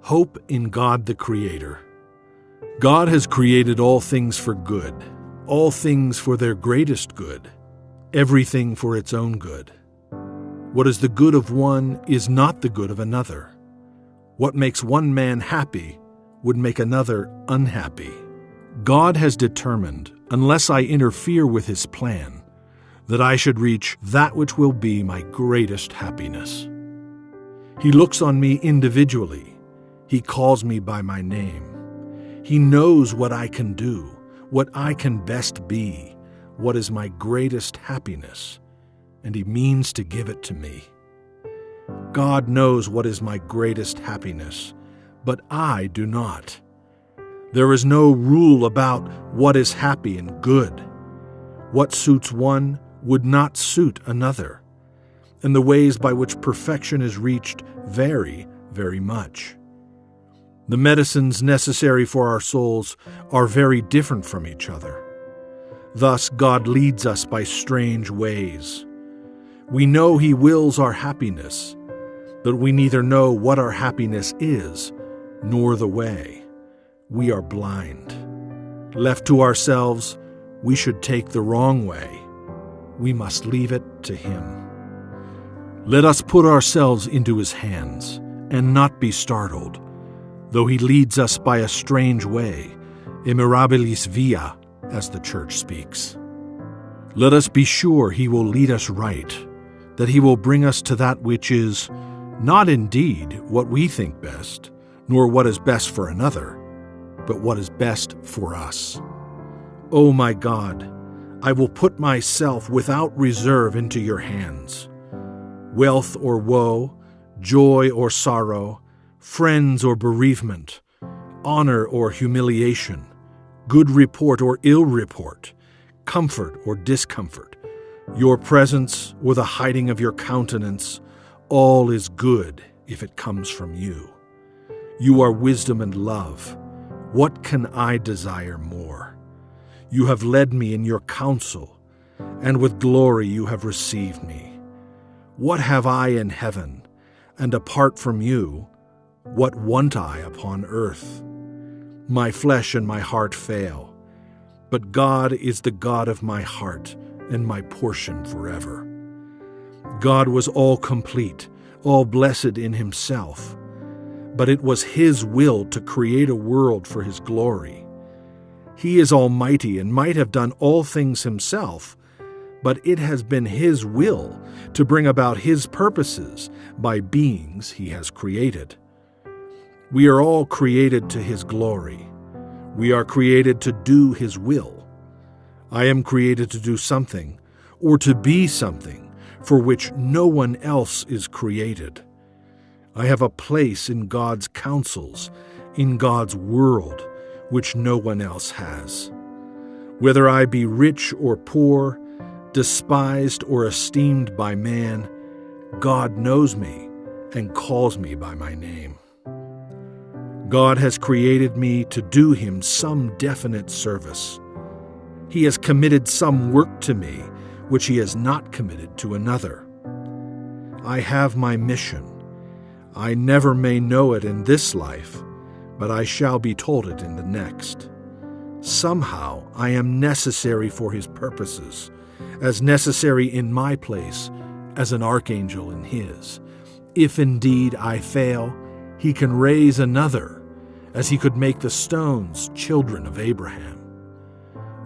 Hope in God the Creator. God has created all things for good, all things for their greatest good, everything for its own good. What is the good of one is not the good of another. What makes one man happy would make another unhappy. God has determined, unless I interfere with His plan, that I should reach that which will be my greatest happiness. He looks on me individually. He calls me by my name. He knows what I can do, what I can best be, what is my greatest happiness, and He means to give it to me. God knows what is my greatest happiness, but I do not. There is no rule about what is happy and good. What suits one would not suit another, and the ways by which perfection is reached vary very much. The medicines necessary for our souls are very different from each other. Thus, God leads us by strange ways. We know He wills our happiness, but we neither know what our happiness is, nor the way. We are blind. Left to ourselves, we should take the wrong way. We must leave it to Him. Let us put ourselves into His hands, and not be startled, though He leads us by a strange way, a mirabilis via, as the Church speaks. Let us be sure He will lead us right, that He will bring us to that which is not indeed what we think best, nor what is best for another, but what is best for us. O my God, I will put myself without reserve into Your hands. Wealth or woe, joy or sorrow, friends or bereavement, honor or humiliation, good report or ill report, comfort or discomfort, Your presence or the hiding of Your countenance, all is good if it comes from You. You are wisdom and love. What can I desire more? You have led me in Your counsel, and with glory You have received me. What have I in heaven? And apart from You, what want I upon earth? My flesh and my heart fail, but God is the God of my heart and my portion forever. God was all complete, all blessed in Himself, but it was His will to create a world for His glory. He is almighty and might have done all things Himself, but it has been His will to bring about His purposes by beings He has created. We are all created to His glory. We are created to do His will. I am created to do something, or to be something, for which no one else is created. I have a place in God's counsels, in God's world, which no one else has. Whether I be rich or poor, despised or esteemed by man, God knows me and calls me by my name. God has created me to do Him some definite service. He has committed some work to me which He has not committed to another. I have my mission. I never may know it in this life, but I shall be told it in the next. Somehow I am necessary for His purposes, as necessary in my place as an archangel in His. If indeed I fail, He can raise another, as He could make the stones children of Abraham.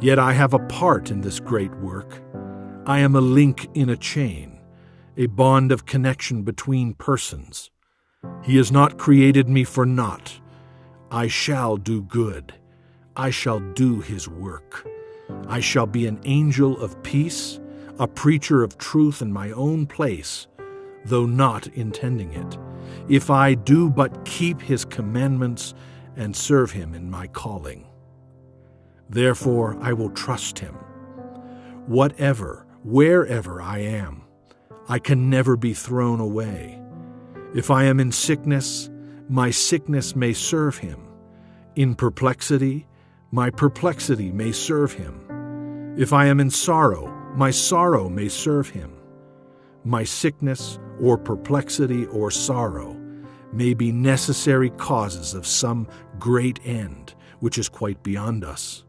Yet I have a part in this great work. I am a link in a chain, a bond of connection between persons. He has not created me for naught. I shall do good. I shall do His work. I shall be an angel of peace, a preacher of truth in my own place, though not intending it, if I do but keep His commandments and serve Him in my calling. Therefore I will trust Him. Whatever, wherever I am, I can never be thrown away. If I am in sickness, my sickness may serve Him. In perplexity, my perplexity may serve Him. If I am in sorrow, my sorrow may serve Him. My sickness or perplexity or sorrow may be necessary causes of some great end, which is quite beyond us.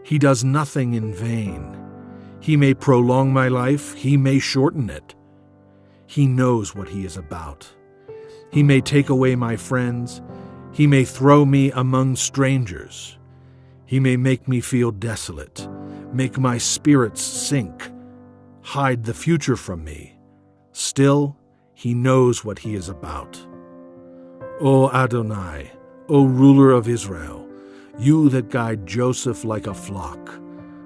He does nothing in vain. He may prolong my life, he may shorten it. He knows what he is about. He may take away my friends, he may throw me among strangers. He may make me feel desolate, make my spirits sink, hide the future from me. Still, he knows what he is about. O Adonai, O ruler of Israel, you that guide Joseph like a flock,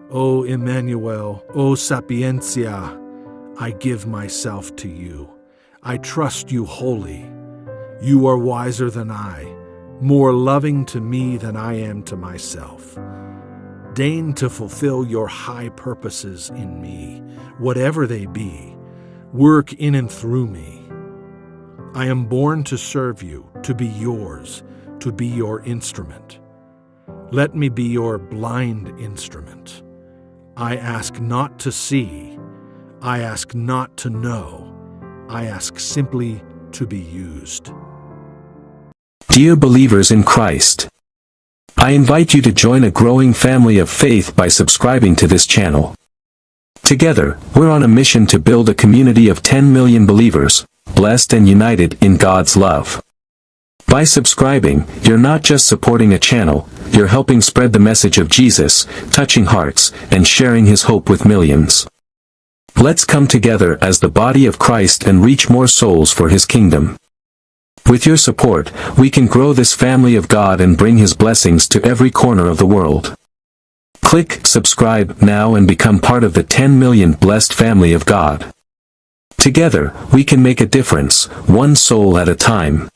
O Emmanuel, O Sapiencia, I give myself to you. I trust you wholly. You are wiser than I, more loving to me than I am to myself. Deign to fulfill your high purposes in me, whatever they be. Work in and through me. I am born to serve you, to be yours, to be your instrument. Let me be your blind instrument. I ask not to see. I ask not to know. I ask simply to be used. Dear believers in Christ, I invite you to join a growing family of faith by subscribing to this channel. Together, we're on a mission to build a community of 10 million believers, blessed and united in God's love. By subscribing, you're not just supporting a channel, you're helping spread the message of Jesus, touching hearts, and sharing his hope with millions. Let's come together as the body of Christ and reach more souls for his kingdom. With your support, we can grow this family of God and bring his blessings to every corner of the world. Click subscribe now and become part of the 10 million blessed family of God. Together, we can make a difference, one soul at a time.